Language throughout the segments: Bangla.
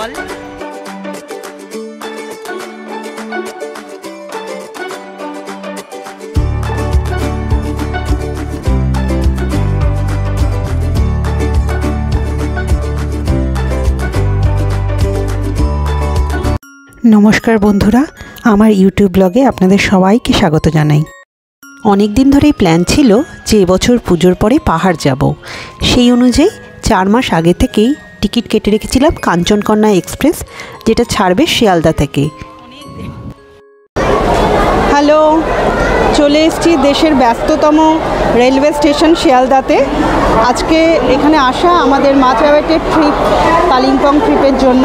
জল। নমস্কার বন্ধুরা, আমার ইউটিউব ব্লগে আপনাদের সবাইকে স্বাগত জানাই। অনেক দিন ধরেই প্ল্যান ছিল যে এবছর পুজোর পরে পাহাড় যাব। সেই অনুযায়ী 4 মাস আগে থেকেই টিকিট কেটে রেখেছিলাম কাঞ্চনকন্যা এক্সপ্রেস, যেটা ছাড়বে শিয়ালদা থেকে। হ্যালো, চলে এসেছি দেশের ব্যস্ততম রেলওয়ে স্টেশন শিয়ালদাতে। আজকে এখানে আসা আমাদের মাঝ রাইডের ট্রিপ, কালিম্পং ট্রিপের জন্য।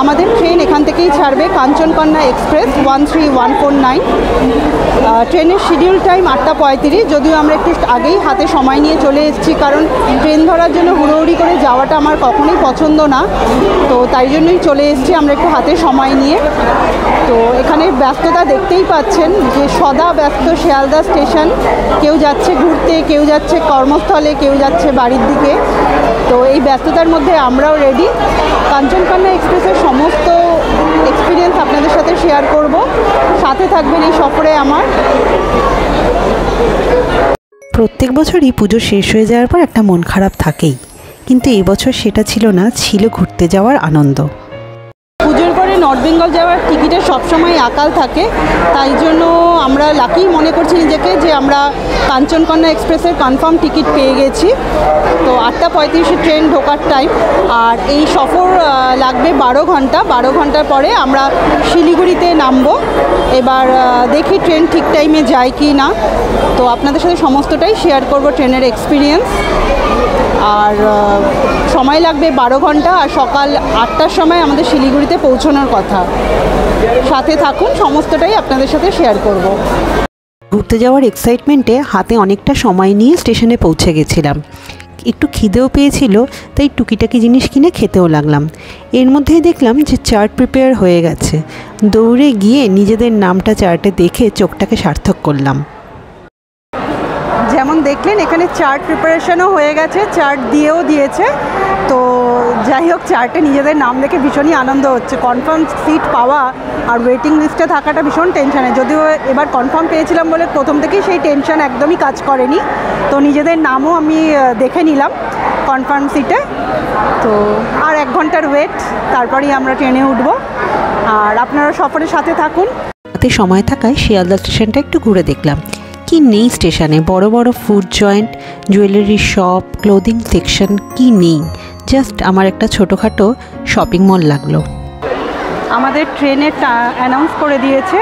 আমাদের ট্রেন এখান থেকেই ছাড়বে কাঞ্চনকন্যা এক্সপ্রেস 13149। ট্রেনের শিডিউল টাইম 8:35, যদিও আমরা একটু আগেই হাতে সময় নিয়ে চলে এসেছি, কারণ ট্রেন ধরার জন্য হুড়োহুড়ি করে যাওয়াটা আমার কখনোই পছন্দ না। তো তাই জন্যই চলে এসেছি আমরা একটু হাতে সময় নিয়ে। তো এখানে ব্যস্ততা দেখতেই পাচ্ছেন যে সদা ব্যস্ত শিয়ালদা স্টেশন। কেউ যাচ্ছে ঘুরতে, কেউ যাচ্ছে কর্মস্থলে, কেউ যাচ্ছে বাড়ির দিকে। তো এই ব্যস্ততার মধ্যে আমরাও রেডি। কাঞ্চনকন্যা এক্সপ্রেসের সমস্ত এক্সপিরিয়েন্স আপনাদের সাথে শেয়ার করব। সাথে থাকবেন এই সফরে আমার। প্রত্যেক বছরই পুজো শেষ হয়ে যাওয়ার পর একটা মন খারাপ থাকেই, কিন্তু এই বছর সেটা ছিল না, ছিল ঘুরতে যাওয়ার আনন্দ। পুজোর পরে নর্থ বেঙ্গল যাওয়ার টিকিটের সবসময় আকাল থাকে, তাই জন্য আমরা লাকি মনে করছি নিজেকে যে আমরা কাঞ্চনকন্যা এক্সপ্রেসের কনফার্ম টিকিট পেয়ে গেছি। তো 8:35 ট্রেন ঢোকার টাইম, আর এই সফর লাগবে 12 ঘন্টা। 12 ঘন্টার পরে আমরা শিলিগুড়িতে নামবো। এবার দেখি ট্রেন ঠিক টাইমে যায় কি না। তো আপনাদের সাথে সমস্তটাই শেয়ার করব, ট্রেনের এক্সপিরিয়েন্স। আর সময় লাগবে 12 ঘন্টা, আর সকাল 8টার সময় আমাদের শিলিগুড়িতে পৌঁছানোর কথা। সাথে থাকুন, সমস্তটাই আপনাদের সাথে শেয়ার করব। ঘুরতে যাওয়ার এক্সাইটমেন্টে হাতে অনেকটা সময় নিয়ে স্টেশনে পৌঁছে গেছিলাম। একটু খিদেও পেয়েছিল, তাই টুকিটাকি জিনিস কিনে খেতেও লাগলাম। এর মধ্যেই দেখলাম যে চার্ট প্রিপেয়ার হয়ে গেছে। দৌড়ে গিয়ে নিজেদের নামটা চার্টে দেখে চোখটাকে সার্থক করলাম। যেমন দেখলেন এখানে চার্ট প্রিপারেশনও হয়ে গেছে, চার্ট দিয়েও দিয়েছে। তো যাই হোক, চার্টে নিজেদের নাম দেখে ভীষণই আনন্দ হচ্ছে। কনফার্ম সিট পাওয়া আর ওয়েটিং লিস্টে থাকাটা ভীষণ টেনশানে, যদিও এবার কনফার্ম পেয়েছিলাম বলে প্রথম থেকেই সেই টেনশন একদমই কাজ করেনি। তো নিজেদের নামও আমি দেখে নিলাম কনফার্ম সিটে। তো আর 1 ঘন্টার ওয়েট, তারপরেই আমরা ট্রেনে উঠব। আর আপনারা সফরের সাথে থাকুন। হাতে সময় থাকায় শিয়ালদা স্টেশনটা একটু ঘুরে দেখলাম। কি নেই স্টেশনে, বড় বড় food joint, jewellery shop, clothing section, কি নেই। জাস্ট আমার একটা ছোটোখাটো শপিং মল লাগলো। আমাদের ট্রেনের অ্যানাউন্স করে দিয়েছে,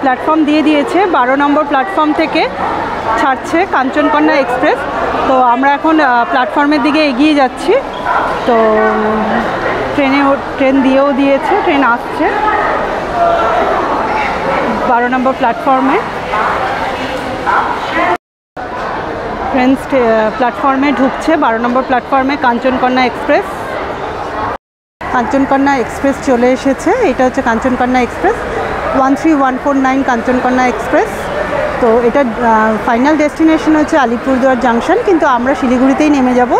প্ল্যাটফর্ম দিয়ে দিয়েছে। 12 নম্বর প্ল্যাটফর্ম থেকে ছাড়ছে কাঞ্চনকন্যা এক্সপ্রেস। তো আমরা এখন প্ল্যাটফর্মের দিকে এগিয়ে যাচ্ছি। তো ট্রেন দিয়েও দিয়েছে, ট্রেন আসছে 12 নম্বর প্ল্যাটফর্মে। ট্রেন প্ল্যাটফর্মে ঢুকছে 12 নম্বর প্ল্যাটফর্মে কাঞ্চনকন্যা এক্সপ্রেস। কাঞ্চনকন্যা এক্সপ্রেস চলে এসেছে। এটা হচ্ছে কাঞ্চনকন্যা এক্সপ্রেস 13149 কাঞ্চনকন্যা এক্সপ্রেস। তো এটা ফাইনাল ডেস্টিনেশন হচ্ছে আলিপুরদুয়ার জাংশন, কিন্তু আমরা শিলিগুড়িতেই নেমে যাব।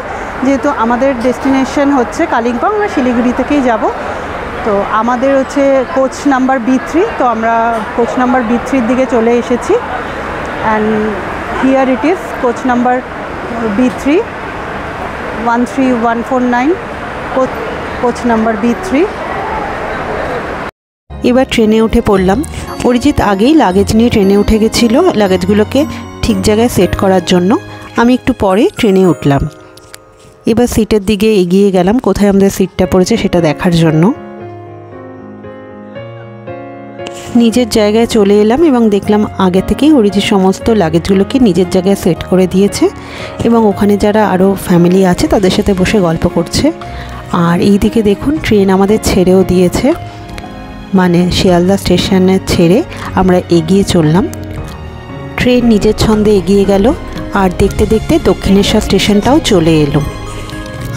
যেহেতু আমাদের ডেস্টিনেশন হচ্ছে কালিম্পং, আমরা শিলিগুড়ি থেকেই যাব। তো আমাদের হচ্ছে কোচ নাম্বার B3। তো আমরা কোচ নাম্বার B3-র দিকে চলে এসেছি। And here it is coach number B3 13149, coach number B3। এবার ট্রেনে উঠে পড়লাম। অরিজিৎ আগেই লাগেজ নিয়ে ট্রেনে উঠে গেছিলো লাগেজগুলোকে ঠিক জায়গায় সেট করার জন্য। আমি একটু পরে ট্রেনে উঠলাম। এবার সিটের দিকে এগিয়ে গেলাম, কোথায় আমাদের সিটটা পড়েছে সেটা দেখার জন্য। নিজের জায়গায় চলে এলাম এবং দেখলাম আগে থেকেই অরিজিৎ সমস্ত লাগেজগুলোকে নিজের জায়গায় সেট করে দিয়েছে, এবং ওখানে যারা আরও ফ্যামিলি আছে তাদের সাথে বসে গল্প করছে। আর এই দিকে দেখুন ট্রেন আমাদের ছেড়েও দিয়েছে, মানে শিয়ালদা স্টেশনে ছেড়ে আমরা এগিয়ে চললাম। ট্রেন নিজের ছন্দে এগিয়ে গেল, আর দেখতে দেখতে দক্ষিণেশ্বর স্টেশনটাও চলে এলো।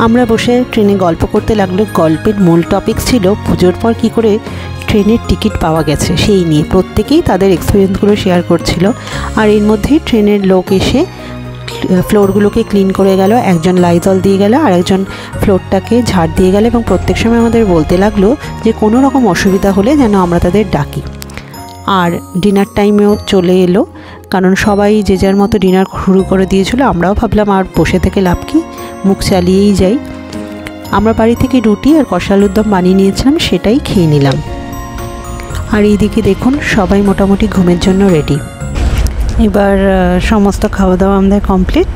আমরা বসে ট্রেনে গল্প করতে লাগলো। গল্পের মূল টপিক ছিল পুজোর পর কী করে ট্রেনের টিকিট পাওয়া গেছে সেই নিয়ে। প্রত্যেকেই তাদের এক্সপিরিয়েন্সগুলো শেয়ার করছিল। আর এর মধ্যেই ট্রেনের লোক এসে ফ্লোরগুলোকে ক্লিন করে গেল, একজন লাইজল দিয়ে গেল আর একজন ফ্লোরটাকে ঝাড় দিয়ে গেল, এবং প্রত্যেক সময় আমাদের বলতে লাগলো যে কোনো রকম অসুবিধা হলে যেন আমরা তাদের ডাকি। আর ডিনার টাইমেও চলে এলো, কারণ সবাই যে যার মতো ডিনার শুরু করে দিয়েছিল। আমরাও ভাবলাম আর বসে থেকে লাভ কি, মুখ চালিয়েই যাই। আমরা বাড়ি থেকে রুটি আর কষা আলুর দম বানিয়ে নিয়েছিলাম, সেটাই খেয়ে নিলাম। আর এইদিকে দেখুন সবাই মোটামুটি ঘুমের জন্য রেডি। এবার সমস্ত খাওয়া দাওয়া আমাদের কমপ্লিট।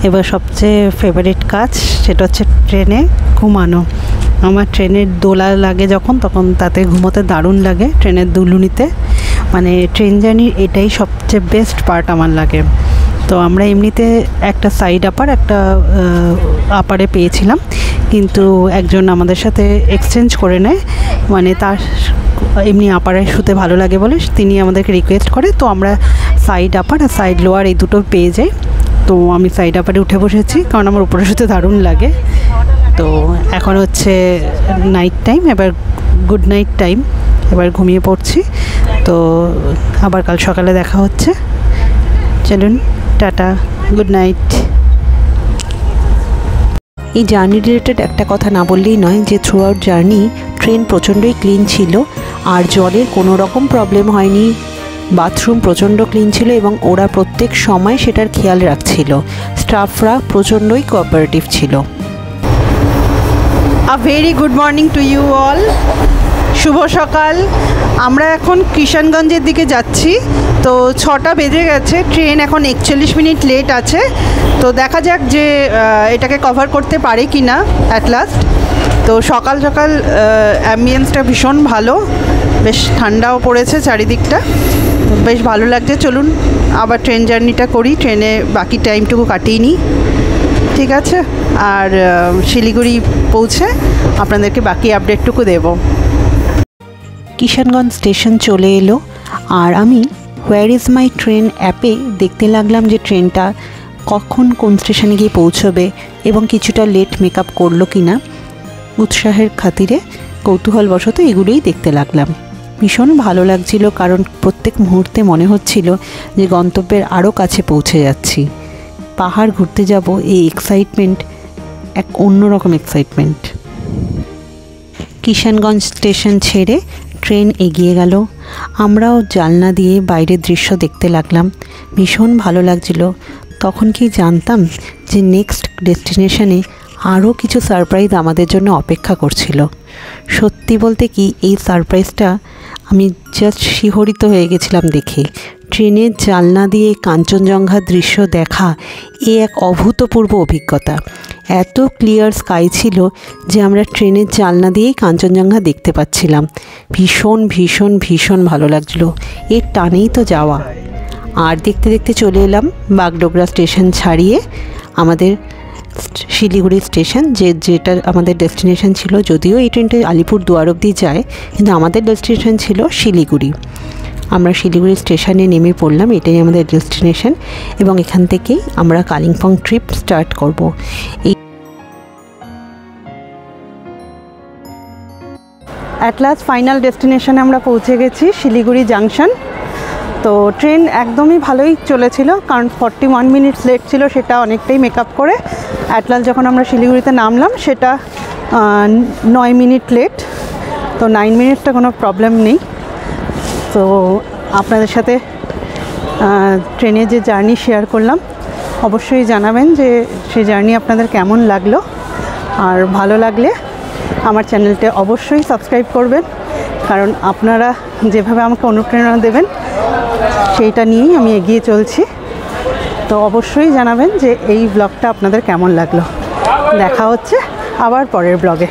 এবার সবচেয়ে ফেভারিট কাজ সেটা হচ্ছে ট্রেনে ঘুমানো। আমার ট্রেনের দোলা লাগে যখন, তখন তাতে ঘুমোতে দারুণ লাগে, ট্রেনের দুলুনিতে। মানে ট্রেন জার্নির এটাই সবচেয়ে বেস্ট পার্ট আমার লাগে। তো আমরা এমনিতে একটা সাইড আপার একটা আপারে পেয়েছিলাম, কিন্তু একজন আমাদের সাথে এক্সচেঞ্জ করে নেয়, মানে তার এমনি আপারে শুতে ভালো লাগে বলে তিনি আমাদেরকে রিকোয়েস্ট করে। তো আমরা সাইড আপার আর সাইড লোয়ার এই দুটো পেয়ে যাই। তো আমি সাইড আপারে উঠে বসেছি, কারণ আমার উপরে শুতে দারুণ লাগে। তো এখন হচ্ছে নাইট টাইম, এবার গুড নাইট টাইম, এবার ঘুমিয়ে পড়ছি। তো আবার কাল সকালে দেখা হচ্ছে। চলুন, টাটা, গুড নাইট। এই জার্নি রিলেটেড একটা কথা না বললেই নয় যে থ্রু আউট জার্নি ট্রেন প্রচণ্ডই ক্লিন ছিল, আর জলের কোনো রকম প্রবলেম হয়নি। বাথরুম প্রচণ্ড ক্লিন ছিল এবং ওরা প্রত্যেক সময় সেটার খেয়াল রাখছিল। স্টাফরা প্রচণ্ডই কোঅপারেটিভ ছিল। A very good morning to you all. শুভ সকাল। আমরা এখন কিষানগঞ্জের দিকে যাচ্ছি। তো 6টা বেজে গেছে, ট্রেন এখন 41 মিনিট লেট আছে। তো দেখা যাক যে এটাকে কভার করতে পারে কি না অ্যাট লাস্ট। তো সকাল সকাল অ্যাম্বিয়েন্সটা ভীষণ ভালো, বেশ ঠান্ডাও পড়েছে চারিদিকটা, বেশ ভালো লাগছে। চলুন আবার ট্রেন জার্নিটা করি, ট্রেনে বাকি টাইমটুকু কাটিয়ে নিই, ঠিক আছে? আর শিলিগুড়ি পৌঁছে আপনাদেরকে বাকি আপডেটটুকু দেব। কিষানগঞ্জ স্টেশন চলে এলো, আর আমি হোয়ার ইজ মাই ট্রেন অ্যাপে দেখতে লাগলাম যে ট্রেনটা কখন কোন স্টেশনে গিয়ে পৌঁছবে এবং কিছুটা লেট মেকআপ করলো কি না। উৎসাহের খাতিরে কৌতূহলবশত এগুলোই দেখতে লাগলাম। ভীষণ ভালো লাগছিল, কারণ প্রত্যেক মুহূর্তে মনে হচ্ছিল যে গন্তব্যের আরও কাছে পৌঁছে যাচ্ছি। পাহাড় ঘুরতে যাব, এই এক্সাইটমেন্ট এক অন্যরকম এক্সাইটমেন্ট। কিষানগঞ্জ স্টেশন ছেড়ে ট্রেন এগিয়ে গেল। আমরাও জানলা দিয়ে বাইরের দৃশ্য দেখতে লাগলাম, ভীষণ ভালো লাগছিল। তখন কি জানতাম যে নেক্সট ডেস্টিনেশনে আরও কিছু সারপ্রাইজ আমাদের জন্য অপেক্ষা করছিল। সত্যি বলতে কি, এই সারপ্রাইজটা আমি জাস্ট শিহরিত হয়ে গেছিলাম দেখে। ট্রেনের জানলা দিয়ে কাঞ্চনজঙ্ঘার দৃশ্য দেখা এ এক অভূতপূর্ব অভিজ্ঞতা। এত ক্লিয়ার স্কাই ছিল যে আমরা ট্রেনের জানলা দিয়েই কাঞ্চনজঙ্ঘা দেখতে পাচ্ছিলাম। ভীষণ ভীষণ ভীষণ ভালো লাগছিল। এর টানেই তো যাওয়া। আর দেখতে দেখতে চলে এলাম বাগডোগরা স্টেশন ছাড়িয়ে আমাদের শিলিগুড়ি স্টেশন, যেটা আমাদের ডেস্টিনেশন ছিল। যদিও এই ট্রেনটা আলিপুরদুয়ার অবধি যায়, কিন্তু আমাদের ডেস্টিনেশন ছিল শিলিগুড়ি। আমরা শিলিগুড়ি স্টেশনে নেমে পড়লাম, এটাই আমাদের ডেস্টিনেশন, এবং এখান থেকেই আমরা কালিম্পং ট্রিপ স্টার্ট করব। এই অ্যাট লাস্ট ফাইনাল ডেস্টিনেশনে আমরা পৌঁছে গেছি, শিলিগুড়ি জাংশন। তো ট্রেন একদমই ভালোই চলেছিল, কারণ 41 মিনিটস লেট ছিল, সেটা অনেকটাই মেকআপ করে অ্যাট লাস্ট যখন আমরা শিলিগুড়িতে নামলাম সেটা 9 মিনিট লেট। তো 9 মিনিটসটা কোনো প্রবলেম নেই। তো আপনাদের সাথে ট্রেনে যে জার্নি শেয়ার করলাম, অবশ্যই জানাবেন যে সেই জার্নি আপনাদের কেমন লাগলো। আর ভালো লাগলে আমার চ্যানেলটা অবশ্যই সাবস্ক্রাইব করবেন, কারণ আপনারা যেভাবে আমাকে অনুপ্রেরণা দেবেন সেইটা নিয়েই আমি এগিয়ে চলছি। তো অবশ্যই জানাবেন যে এই ব্লগটা আপনাদের কেমন লাগলো। দেখা হচ্ছে আবার পরের ব্লগে।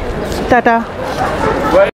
টাটা।